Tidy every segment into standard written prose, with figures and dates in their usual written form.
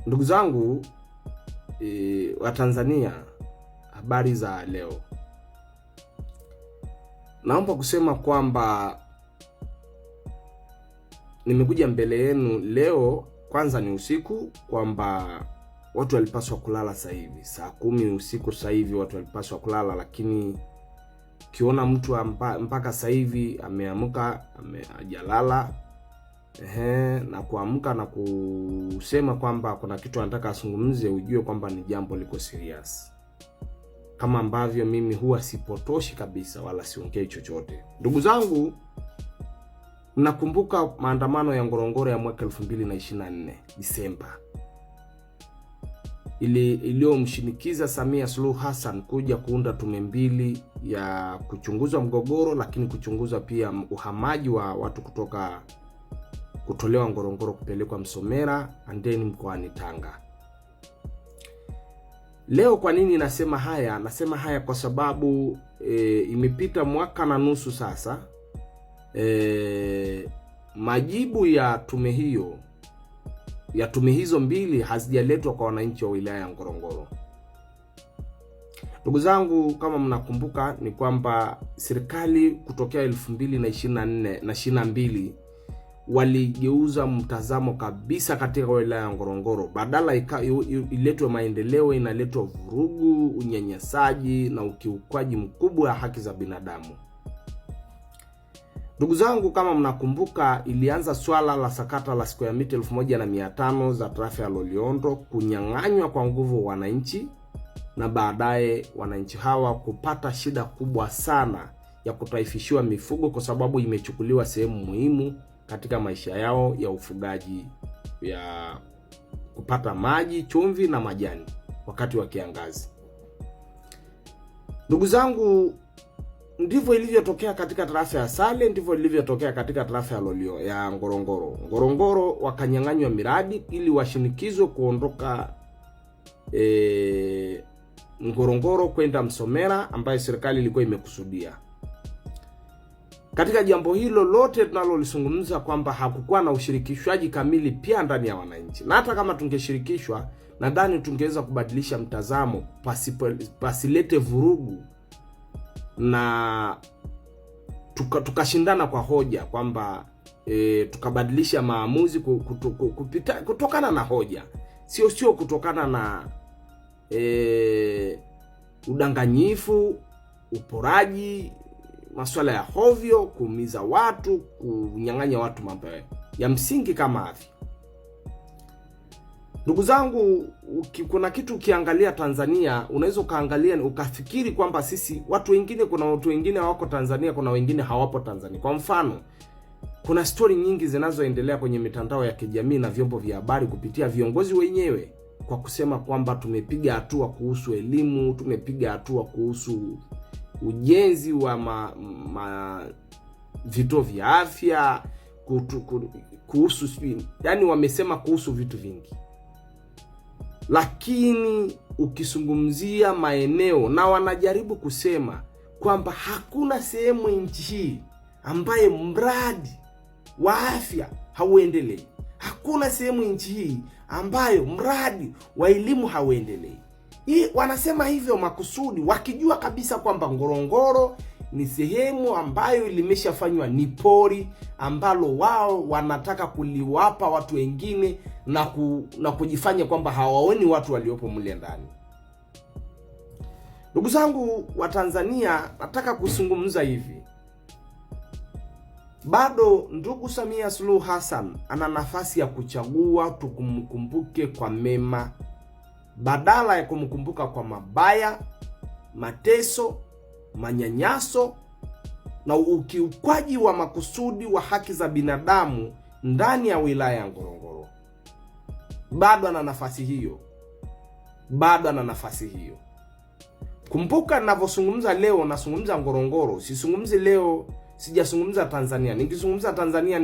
Ndugu zangu wa Tanzania, habari za leo. Naomba kusema kwamba nimekuja mbele yenu leo, kwanza ni usiku, kwamba watu walipaswa kulala sasa hivi. Saa 10 usiku sasa hivi watu walipaswa kulala, lakini kiona mtu mpaka sasa hivi ameamka hajalala, na kuamka na kusema kwamba kuna kitu anataka asungumze, ujue kwamba ni jambo liko serious. Kama ambavyo mimi huwa sipotoshi kabisa wala siongei chochote. Ndugu zangu, mnakumbuka maandamano ya Ngorongoro ya mwaka 2024 Disemba, iliyomshinikiza Samia Suluhu Hassan kuja kuunda tume mbili ya kuchunguza mgogoro, lakini kuchunguza pia uhamaji wa watu kutolewa Ngorongoro kupelekwa Msomera andeni mkoani Tanga. Leo kwa nini nasema haya? Nasema haya kwa sababu imepita mwaka na nusu sasa. Majibu ya tume hizo mbili hazijaletwa kwa wananchi wa wilaya ya Ngorongoro. Ndugu zangu, kama mnakumbuka ni kwamba serikali kutokea 2024 na 22 waligeuza mtazamo kabisa katika wilaya ya Ngorongoro. Badala iletwe maendeleo, inaletwa vurugu, unyanyasaji na ukiukwaji mkubwa wa haki za binadamu. Ndugu zangu, kama mnakumbuka, ilianza swala la sakata la square mita 1500 za tarafa ya Loliondo kunyang'anywa kwa nguvu wananchi, na baadaye wananchi hawa kupata shida kubwa sana ya kutaifishiwa mifugo kwa sababu imechukuliwa sehemu muhimu katika maisha yao ya ufugaji, ya kupata maji, chumvi na majani wakati wa kiangazi. Ndugu zangu, ndivyo ilivyotokea katika tarafa ya Sale, ndivyo ilivyotokea katika tarafa ya Ngorongoro. Ngorongoro wakanyang'anywa miradi ili washinikizwe kuondoka Ngorongoro kwenda Msomera ambayo serikali ilikuwa imekusudia. Katika jambo hilo lote tunalolizungumza kwamba hakukuwa na ushirikishwaji kamili pia ndani ya wananchi. Na hata kama tungeshirikishwa, nadhani tungeweza kubadilisha mtazamo, pasilete vurugu na tukashindana kwa hoja, kwamba tukabadilisha maamuzi kutokana na hoja, sio kutokana na udanganyifu, uporaji, masuala ya hovyo, kuumiza watu, kunyang'anya watu mambo ya msingi kama afya. Ndugu zangu, kuna kitu ukiangalia Tanzania, unaweza ukaangalia ukafikiri kwamba sisi watu wengine, kuna watu wengine hawako Tanzania, kuna wengine hawapo Tanzania. Kwa mfano, kuna story nyingi zinazoendelea kwenye mitandao ya kijamii na vyombo vya habari kupitia viongozi wenyewe kwa kusema kwamba tumepiga hatua kuhusu elimu, tumepiga hatua kuhusu ujenzi wa vituo vya afya, kuhusu yani wamesema kuhusu vitu vingi. Lakini ukizungumzia maeneo, na wanajaribu kusema kwamba hakuna sehemu nchi hii ambaye mradi wa afya hauendelei. Hakuna sehemu nchi hii ambayo mradi wa elimu hauendelei. Hii wanasema hivyo makusudi, wakijua kabisa kwamba Ngorongoro ni sehemu ambayo limeshafanywa ni pori ambalo wao wanataka kuliwapa watu wengine na kujifanya kwamba hawaoni watu waliopo mle ndani. Ndugu zangu wa Tanzania, nataka kuzungumza hivi. Bado ndugu Samia Suluhu Hassan ana nafasi ya kuchagua tukumkumbuke kwa mema badala ya kumkumbuka kwa mabaya, mateso, manyanyaso na ukiukwaji wa makusudi wa haki za binadamu ndani ya wilaya ya Ngorongoro. Bado ana nafasi hiyo. Bado ana nafasi hiyo. Kumbuka ninavyozungumza leo, nazungumza Ngorongoro. Sizungumzi leo, sijazungumza Tanzania. Nikizungumza Tanzania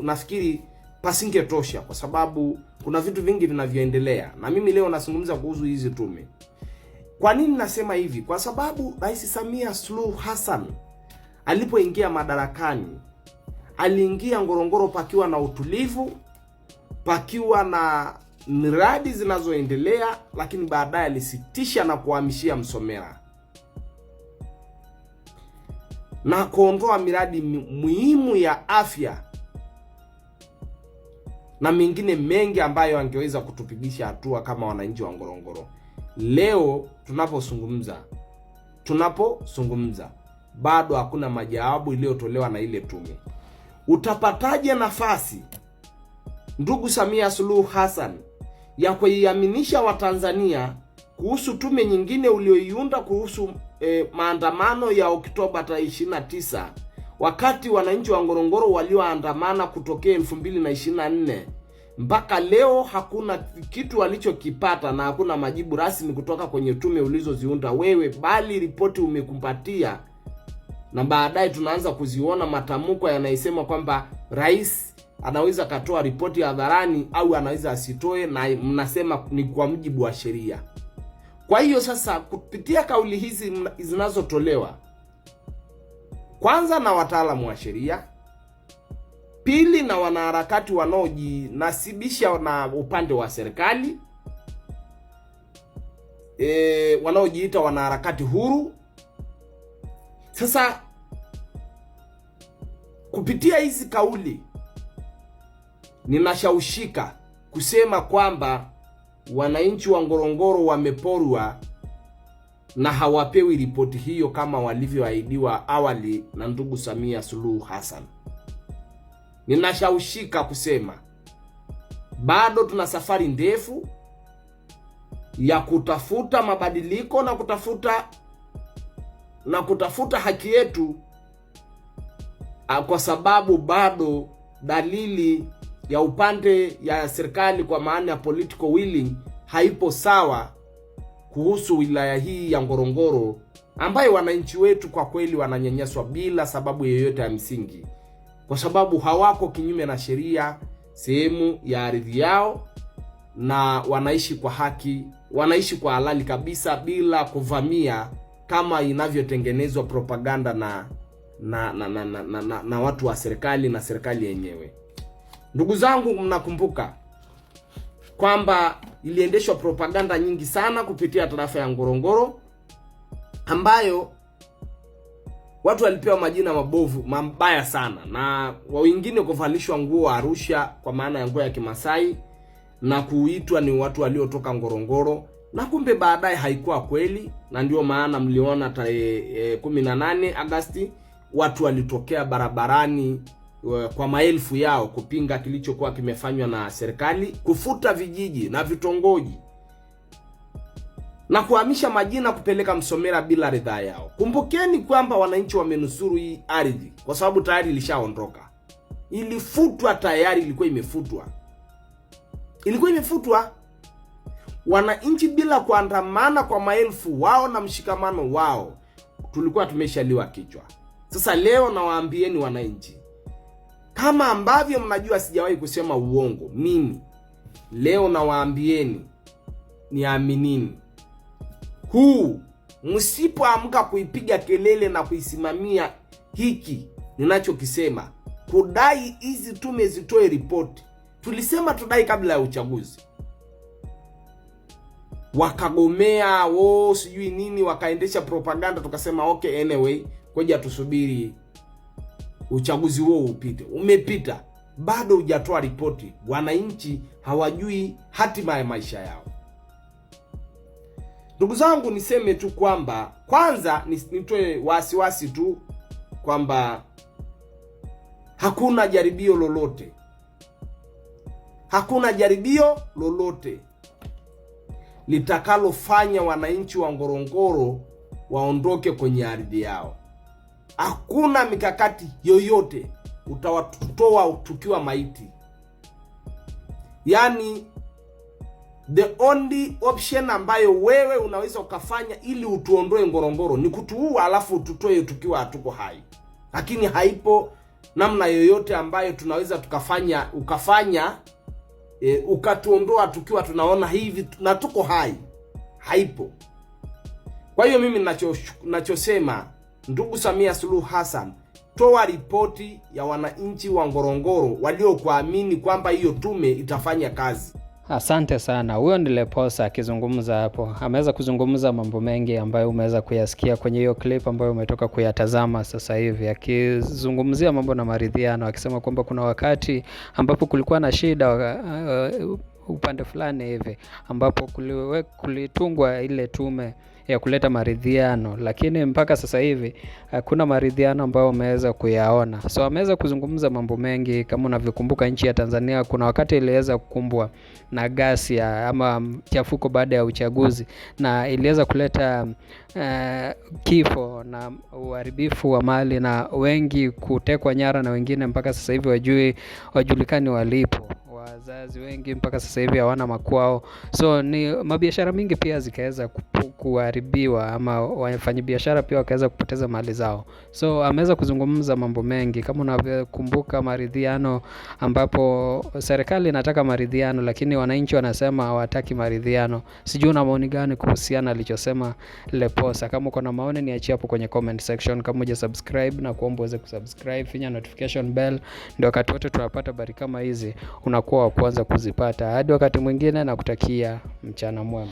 nafikiri pasingetosha kwa sababu kuna vitu vingi vinavyoendelea. Na mimi leo nazungumza kuhusu hizi tume. Kwa nini nasema hivi? Kwa sababu Rais Samia Suluhu Hassan alipoingia madarakani, aliingia Ngorongoro pakiwa na utulivu, pakiwa na miradi zinazoendelea, lakini baadaye alisitisha na kuhamishia Msomera na kuondoa miradi muhimu ya afya na mengine mengi ambayo angeweza kutupigisha hatua kama wananchi wa Ngorongoro. Leo tunapozungumza bado hakuna majawabu iliyotolewa na ile tume. Utapataje nafasi ndugu Samia Suluhu Hassan ya kuiaminisha Watanzania kuhusu tume nyingine ulioiunda kuhusu maandamano ya Oktoba 29, wakati wananchi wa Ngorongoro walioandamana kutokea 2024 mpaka leo hakuna kitu walichokipata na hakuna majibu rasmi kutoka kwenye tume ulizoziunda wewe, bali ripoti umekumpatia, na baadaye tunaanza kuziona matamko yanayosema kwamba rais anaweza katoa ripoti hadharani au anaweza asitoe, na mnasema ni kwa mujibu wa sheria. Kwa hiyo sasa, kupitia kauli hizi zinazotolewa kwanza na wataalamu wa sheria, pili na wanaharakati wanaojinasibisha na upande wa serikali, wanaojiita wanaharakati huru. Sasa kupitia hizi kauli ninashawishika kusema kwamba wananchi wa Ngorongoro wameporwa na hawapewi ripoti hiyo kama walivyoahidiwa awali na ndugu Samia Suluhu Hassan. Ninashawishika kusema bado tuna safari ndefu ya kutafuta mabadiliko na kutafuta haki yetu, kwa sababu bado dalili ya upande ya serikali kwa maana ya political willing haipo sawa kuhusu wilaya hii ya Ngorongoro, ambayo wananchi wetu kwa kweli wananyanyaswa bila sababu yoyote ya msingi, kwa sababu hawako kinyume na sheria sehemu ya ardhi yao, na wanaishi kwa haki, wanaishi kwa halali kabisa bila kuvamia kama inavyotengenezwa propaganda na watu wa serikali na serikali yenyewe. Ndugu zangu, mnakumbuka kwamba iliendeshwa propaganda nyingi sana kupitia tarafa ya Ngorongoro, ambayo watu walipewa majina mabovu mabaya sana, na wengine kuvalishwa nguo Arusha kwa maana ya nguo ya Kimasai na kuitwa ni watu waliotoka Ngorongoro, na kumbe baadaye haikuwa kweli. Na ndio maana mliona tarehe 18 Agosti watu walitokea barabarani kwa maelfu yao kupinga kilichokuwa kimefanywa na serikali, kufuta vijiji na vitongoji na kuhamisha majina kupeleka Msomera bila ridhaa yao. Kumbukeni kwamba wananchi wamenusuru hii ardhi kwa sababu tayari ilishaondoka. Ilifutwa tayari, ilikuwa imefutwa. Wananchi bila kuandamana kwa maelfu wao na mshikamano wao, tulikuwa tumeshaliwa kichwa. Sasa leo nawaambieni wananchi, kama ambavyo mnajua sijawahi kusema uongo mimi, leo nawaambieni niaminini, msipoamka kuipiga kelele na kuisimamia hiki ninachokisema, kudai hizi tume zitoe ripoti. Tulisema tudai kabla ya uchaguzi, wakagomea sijui nini, wakaendesha propaganda, tukasema okay, anyway, ngoja tusubiri uchaguzi huo upite. Umepita, bado hujatoa ripoti. Wananchi hawajui hatima ya maisha yao. Ndugu zangu, niseme tu kwamba kwanza nitoe wasiwasi tu kwamba hakuna jaribio lolote litakalofanya wananchi wa Ngorongoro waondoke kwenye ardhi yao. Hakuna mikakati yoyote utawatoa tukiwa maiti. Yani the only option ambayo wewe unaweza ukafanya ili utuondoe Ngorongoro ni kutuua, alafu tutoe tukiwa hatuko hai. Lakini haipo namna yoyote ambayo tunaweza ukafanya ukatuondoa tukiwa tunaona hivi na tuko hai. Haipo. Kwa hiyo mimi nachosema, ndugu Samia Suluhu Hassan, toa ripoti ya wananchi wa Ngorongoro waliokuamini kwamba hiyo tume itafanya kazi. Asante sana. Huyo ni Leposa akizungumza hapo. Ameweza kuzungumza mambo mengi ambayo umeweza kuyasikia kwenye hiyo clip ambayo umetoka kuyatazama sasa hivi. Akizungumzia mambo na maridhiano, akisema kwamba kuna wakati ambapo kulikuwa na shida upande fulani hivi ambapo kulitungwa ile tume ya kuleta maridhiano, lakini mpaka sasa hivi hakuna maridhiano ambayo umeweza kuyaona. So ameweza kuzungumza mambo mengi. Kama unavyokumbuka, nchi ya Tanzania kuna wakati iliweza kukumbwa na ghasia ama chafuko baada ya uchaguzi, na iliweza kuleta kifo na uharibifu wa mali na wengi kutekwa nyara, na wengine mpaka sasa hivi wajulikani walipo. Wazazi wengi mpaka sasa hivi hawana makwao. So ni mabiashara mingi pia zikaweza kuharibiwa, ama wafanyabiashara pia wakaweza kupoteza mali zao. So ameweza kuzungumza mambo mengi. Kama unavyokumbuka maridhiano, ambapo serikali inataka maridhiano lakini wananchi wanasema hawataki maridhiano. Sijui una maoni gani kuhusiana alichosema Leposa? Kama uko na maoni niachie hapo kwenye comment section. Kama hujasubscribe na kuomba uweze kusubscribe, finya notification bell ndio wakati wote tunapata habari kama hizi unakuwa wa kwanza kuzipata. Hadi wakati mwingine, na kutakia mchana mwema.